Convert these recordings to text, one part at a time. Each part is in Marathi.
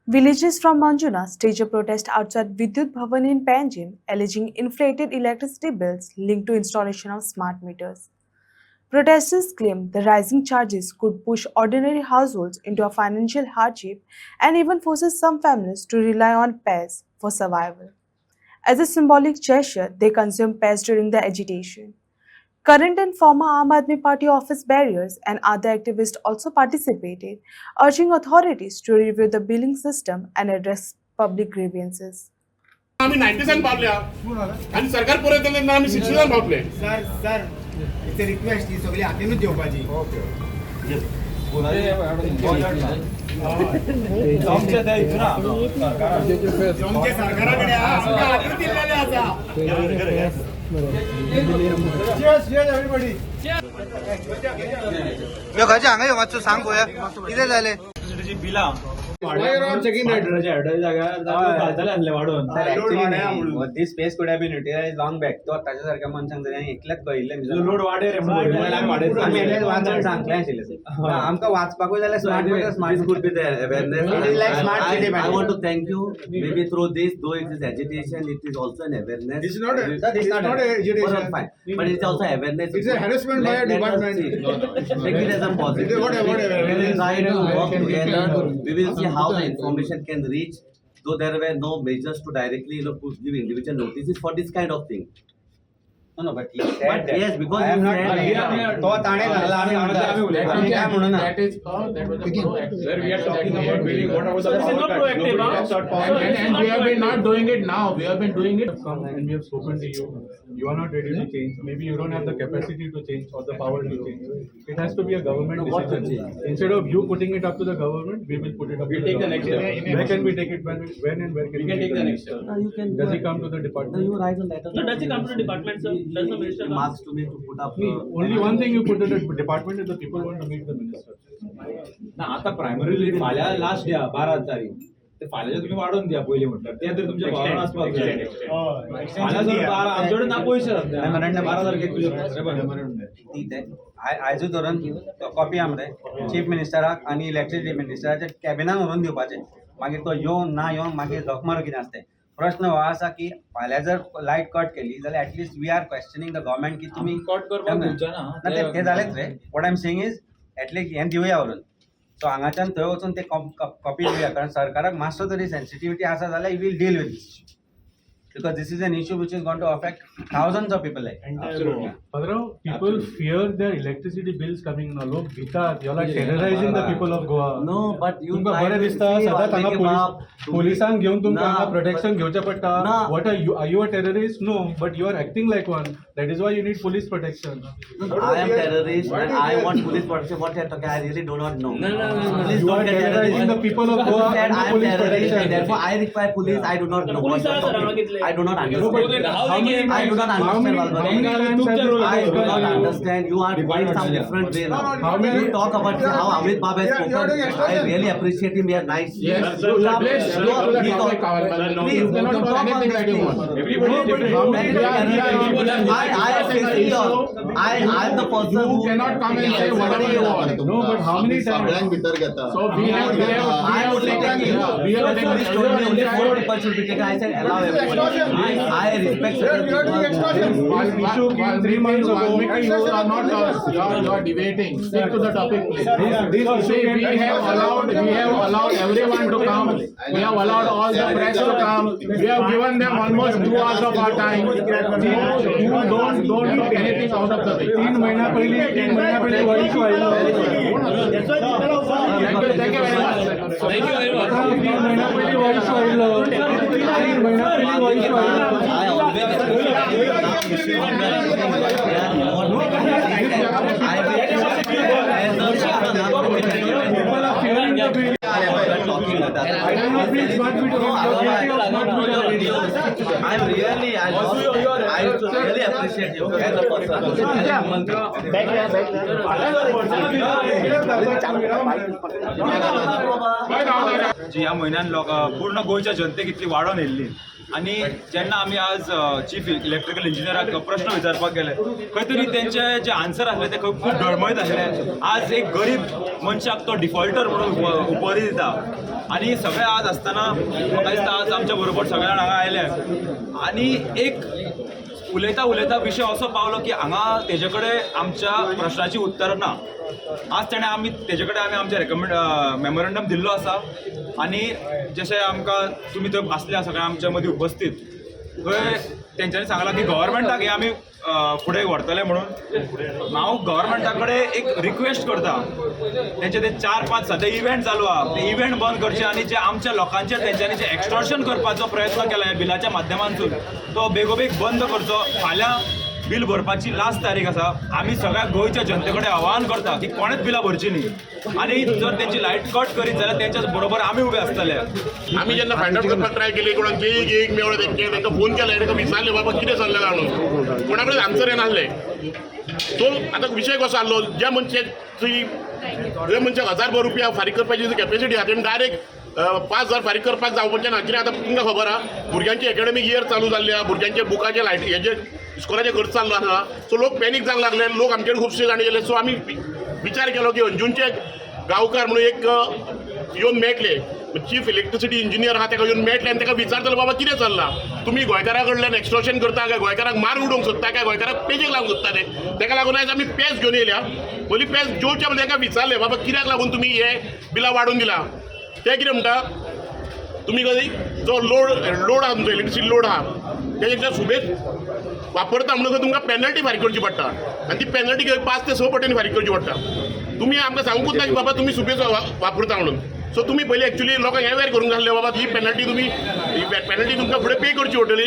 Villagers from Manjuna staged a protest outside Vidyut Bhavan in Panjim, alleging inflated electricity bills linked to installation of smart meters. Protesters claim the rising charges could push ordinary households into a financial hardship and even forces some families to rely on PAS for survival. As a symbolic gesture, they consumed PAS during the agitation. Current and former Aam Aadmi Party office bearers and other activists also participated, urging authorities to review the billing system and address public grievances. आम्ही 97 पावल्या आणि सरकार पुरे दिले ना आम्ही 67 पावले सर सर इथे रिक्वेस्ट ही सगळी हातीनच देवपाची तुमच्या सरकाराकडे आमच्या हातीन दिलेले आसा यो खंयचे हांगा यो मातसो सांग पळोवया कितें जालें This space could have been utilized long back. तो ताच्यासारख्या मनशांक जर एकल्याच कळिल्लें लोड वाडे रे आमी एकल्याच वाचून सांगलें आशिल्लें आमकां वाचपाकूय जाल्यार smart meter smart could be the awareness. It is like smart city I want to management. thank you. Maybe through this, though it is agitation, it is also an awareness. This is not a- Sir, this is not a agitation. Well, fine. But it's also awareness. It's a harassment by a Let us department. see. Take it as a positive. It is whatever. We will try to work together. We will see how the information can reach. Though there were no measures to directly, give individual notices for this kind of thing. No, but he But said that. yes, because I am you not said- तो ताणे घालला आम्ही आम्ही काय म्हणू ना that is that was proactive. Where we are talking about building, what about the power cut? Nobody has sought power and we have been not doing it now. We have been doing it. Come and we have spoken to you. You are not ready to change. Maybe you don't have the capacity to change or the power to change. It has to be a government decision. Instead of you putting it up to the government, we will put it up to the take the next government. step. Where can we take it? When and where can we take the next step? No, you can Does go he come to the No, department? you write a letter. No, does he come to the department, sir? Does the minister come? Marks to me to put up. Only one thing you put in the department is the people want to meet the minister. ना आता प्रायमरीली फाल्यां लास्ट द्या 12 तारीख ते फाल्यां तुम्ही वाढवून द्या पहिले म्हटलं ते तर तुमच्या भावानं आसपास फाल्यां जर 12 आमच्याकडे ना पैसे Memorandum. 12 तारखेक तुझे ठीक आहे आयजू धरून कॉपी आमरे चीफ मिनिस्टराक आणि इलेक्ट्रिसिटी मिनिस्टराच्या कॅबिनान व्हरून दिवपाचे मागीर तो येवन ना येवन मागीर जखमारो कितें आसता प्रश्न हो आसा की फाल्यां जर लायट कट केली जाल्यार at least we are questioning the government की तुमी कट करपाक दिवचे ना. ते जालेच रे what I am saying is at least हें दिवया व्हरून सो हांगाच्यान थंय वचून ते कॉपी दिवया कारण सरकाराक मातसो तरी सेन्सिटिविटी आसा जाल्यार we'll deal with this because this is an issue which is going to affect thousands of people like Padrao, people fear their electricity bills coming in. Log bhitat, you are like terrorizing the people of Goa. No, but you तुमकां try बरें to दिसता see सदांच or हांगा make him up. पोलिसांक घेवन तुमकां ना, हांगा प्रोटेक्शन घेवचें पडटा ना. what are you a terrorist? No, but you are acting like one. That is why you need police protection. I am terrorist and I want police protection. What you're talking, I really do not know. No. Please You are don't get terrorizing the people of Goa Said and I the am police terrorist and protection. therefore I require police. I do not know. Police what are you're sir, talking. I do not No, understand. but how many I do not times- how many understand. times have I this do not come? understand. You are going some different way now. How many- You talk about how Amit Baba has spoken. I really appreciate him. We are nice. Yes, You sir, stop- please, you go to the talk- topic, Kaval. Please, You cannot you do talk on anything this that you thing. want. Everybody is different. How How many- I am facing you. I am the person You who cannot come and say whatever you want. No, but how many times? So we have I would like to we have taken this only story. 4 people should be taken. I said allow everybody. I respect certain people. While 3 months ago, you are not you are debating. Stick to the topic, please. See, we have allowed everyone to come. We have allowed all the press to come. We have given them almost 2 hours of our time. You don't talk anything out of the way. 3 महिना पयलीं वॉइस आयलो Thank you very much. Thank you very much. 3 महिना पयलीं वॉइस आयलो 3 महिना पयलीं वॉइस आयलो I always people are fearing the bill. I don't know please what we do. I'm really really appreciate you as a person. As a human being. जी ह्या म्हयन्यान पूर्ण गोंयच्या जनतेक इतली वाडोवन येयल्ली आनी जेन्ना आमी आज चीफ इलेक्ट्रिकल इंजिनियराक प्रश्न विचारपाक गेले खंय तरी तेंचे जे आन्सर आसले ते खूब डळमळीत आसले. आज एक गरीब मनशाक तो डिफॉल्टर म्हणून उपाधी दिता आनी सगळे आज आसतना म्हाका दिसता आज आमच्या बरोबर सगळे जाण हांगा आयले आनी एक उलयता उलयता विशय असो पावलो की हांगा तेजे कडेन आमच्या प्रश्नाची उत्तरां ना. आज तेणें तेजे कडेन आमी आमचे मेमोरंडम दिल्लो आसा आनी जशें आमकां तुमी थंय आसल्या सगळ्या आमच्या मदीं उपस्थित थंय तेंच्यांनी सांगलां की गव्हर्मेंटाक हे आमी फुडें व्हरतले म्हणून. हांव गव्हर्मेंटा कडेन एक रिक्वेस्ट करता तेंचे ते 4-5 सद्या इव्हेंट चालू आहा ते इव्हेंट बंद करचे आनी जे आमच्या लोकांचेर तेंच्यांनी जे एक्सटॉर्शन करपाचो प्रयत्न केला ह्या बिलाच्या माध्यमांतून तो बेगोबेग बंद करचो. फाल्यां बिल भरपाची लास्ट तारीख आसा. आमी सगळ्या गोंयच्या जनते कडेन आवाहन करता की कोणेच बिलां भरची न्ही आनी जर तेंची लायट कट करीत जाल्यार तेंच्या बरोबर आमी उबे आसतले. आम्ही जेन्ना फायंड आउट करपाक ट्राय केली कोणाक एक मेवळो तांकां फोन केला तांकां विचारले बाबा कितें चल्लें काय म्हणून कोणा कडेन आन्सर येनासले. सो आतां विशय कसो आसलो ज्या मनशाक 1000 रुपया फारीक करपाची जी कॅपेसिटी आहा तेणें डायरेक्ट 5000 फारीक करपाक जावपाचें ना. कित्याक आतां तुमकां खबर आहा भुरग्यांची एकाडेमीक इयर चालू जाल्ली आहा भुरग्यांचे बुकाचे लायट हेजे इस्कोलाचे खर्च चाललो आसा. सो लोक पॅनीक जावंक लागले लोक आमचे खुबशे जाण गेले. सो आमी विचार केलो की अंजुनचे गांवकार म्हणून एक येवन मेळटले चीफ इलेक्ट्रिसिटी इंजिनियर आहा ताका येवन मेळटले आनी ताका विचारतले बाबा कितें चल्लां तुमी गोंयकारा कडल्यान एक्सटॉर्शन करता काय गोंयकाराक मार उडोवंक सोदता काय गोंयकाराक पेजेक लावंक सोदता ते ताका लागून आयज आमी पेज घेवन येयल्या. पयलीं पेज जेवच्या म्हणजे तांकां विचारलें बाबा कित्याक लागून तुमी हे बिलां वाडोवन दिला. ते कितें म्हणटा तुमी जो लोड आहा तुमचो इलेक्ट्रिसिटी लोड आहा तेजेच्या सुबेज वापरता म्हणून तुमकां पेनल्टी फारीक करची पडटा आनी ती पेनल्टी 5 ते 6 पटींनी फारीक करची पडटा. तुमी आमकां सांगूंकूच ना की बाबा तुमी सुबेज वापरता म्हणून. सो तुमी पयलीं एक्चुअली लोकांक अवेअर करूंक जाय आसलें बाबा ही पेनल्टी तुमकां फुडें पे करची पडटली.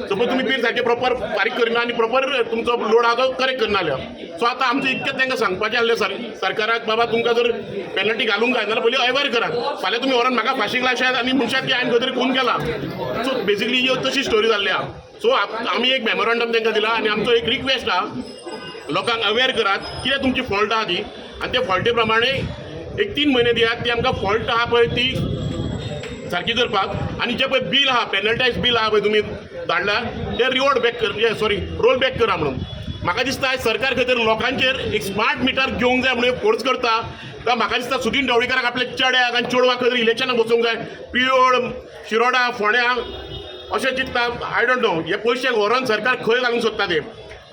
सपोज तुमी बील सारकें प्रॉपर फारीक करिना आनी प्रॉपर तुमचो लोड आहा तो करेक्ट करना जाल्यार. सो आतां आमचें इतकें तांकां सांगपाचें आसलें सरकाराक बाबा तुमकां जर पेनल्टी घालूंक जाय जाल्यार पयलीं अवेअर करात. फाल्यां तुमी व्हरोन म्हाका फाशीक लायशात आनी म्हणशात की हांवें खंय तरी खून केला. सो बेसिकली ह्यो तशी स्टोरी जाल्ली आहा. सो आमी एक मेमोरंडम तांकां दिला आनी आमचो एक रिक्वेस्ट आहा लोकांक अवेअर करात कितें तुमची फॉल्ट आहा ती आनी ते फॉल्टी प्रमाणे एक 3 म्हयने दियात ती आमकां फॉल्ट आहा पळय ती सारकी करपाक आनी जे पळय बील आहा पेनल्टायज बील आहा पळय तुमी धाडला ते रिवॉर्ड बॅक रोल बॅक करा म्हणून. म्हाका दिसता आयज सरकार खंय तरी लोकांचेर एक स्मार्ट मिटर घेवंक जाय म्हणून फोर्स करता. म्हाका दिसता सुदीन ढवळीकाराक आपल्या चेड्याक आनी चेडवाक खंय तरी इलेक्शनाक बसोवंक जाय. पियोड शिरोडा फोंड्या अशें चिंतता. आय डोंट नो हे पयशे व्हरोन सरकार खंय घालूंक सोदता ते.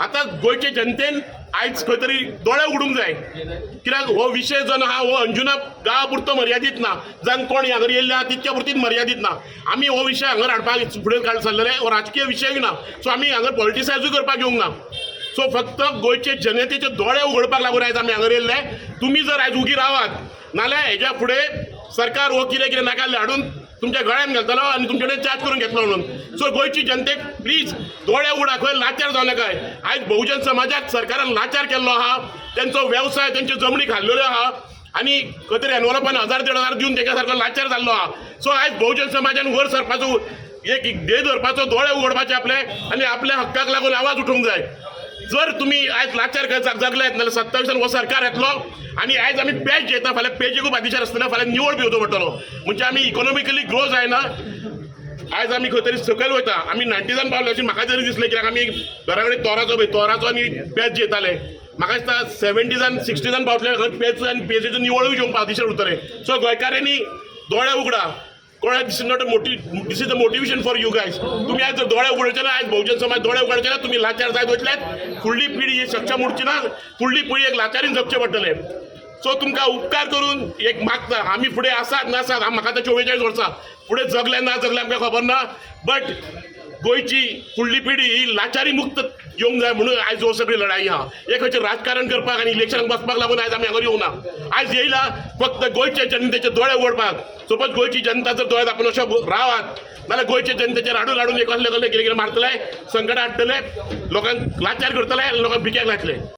आतां गोंयचे जनतेन आयज खंय तरी दोळे उगडूंक जाय कित्याक हो विशय जो आहा हो अंजुना गांवा पुरतो मर्यादीत ना जावन कोण हांगा येयल्ले आहा तितक्या पुरतीच मर्यादीत ना. आमी हो विशय हांगा हाडपाक फुडें सरलेले हो राजकीय विशय ना. सो आमी हांगा पॉलिटिसायजूय करपाक येवंक ना. सो फक्त गोंयचे जनतेचे दोळे उगडपाक लागून आयज आमी हांगा येयल्ले. तुमी जर आयज उगी रावात नाल्यार हेज्या फुडें सरकार हो कितें नाका हाडून तुमच्या गळ्यान घालतलो आनी तुमचे कडेन चार्ज करून घेतलो म्हणून. सो गोंयची जनतेक प्लीज दोळे उगडा खंय लाचार जावं नाकाय. आयज बहुजन समाजाक सरकारान लाचार केल्लो आहा तेंचो वेवसाय तेंच्यो जमनी खाल्लेल्यो आहा आनी खंय तरी एनवलपान 1000-1500 दिवन तेच्या सारको लाचार जाल्लो आहा. सो आयज बहुजन समाजान वर सरपाचो एक ध्येय धरपाचो दोळे उगडपाचे आपले आनी आपल्या हक्काक लागून आवाज उठोवंक जाय. जर तुमी आयज लाचार जगले नाल्यार 27 हो सरकार येतलो आनी आयज आमी पेज घेता फाल्यां पेजीकूय बादेशार आसतना फाल्यां निवळ पिवचो पडटलो. म्हणजे आमी इकॉनॉमिकली ग्रो जायना. आयज आमी खंय तरी सकयल वयता. आमी 90s पावले अशें म्हाका तरी दिसलें कित्याक आमी घरा कडेन तोराचो आनी पेज जेताले. म्हाका दिसता 70s 60s पावतले खंय पेज आनी पेजीचो निवळूय घेवंक बादेशार उरतले. सो गोंयकारांनी दोळे उगडा. कोणाक this is the motivation for you guys. तुमी आयज दोळे उगडचे ना आयज बहुजन समाज दोळे उगडचे ना तुमी लाचार जायत वयतल्यात. फुडली पिढी ही सक्षम उरची ना. फुडली पिढी एक लाचारीन जगचें पडटलें. सो तुमकां उपकार करून एक मागता आमी फुडें आसात नासात म्हाका आतां 44 वर्सां फुडें जगले ना जगले आमकां खबर ना. बट गोंयची फुडली पिढी ही लाचारी मुक्त येवंक जाय म्हणून आयज हो सगळी लढाई आहा. हे खंयचें राजकारण करपाक आनी इलेक्शनाक बसपाक लागून आयज आमी हांगा येवना. आयज येयला फक्त गोंयचे जनतेचे दोळे उगडपाक. सपोज गोंयची जनता जर दोळे धांपून अशें रावात नाल्यार गोंयचे जनतेचेर हाडून एक कसले कितें मारतले संकटां हाडटले लोकांक लाचार करतले लोकांक भिक्याक लायतले.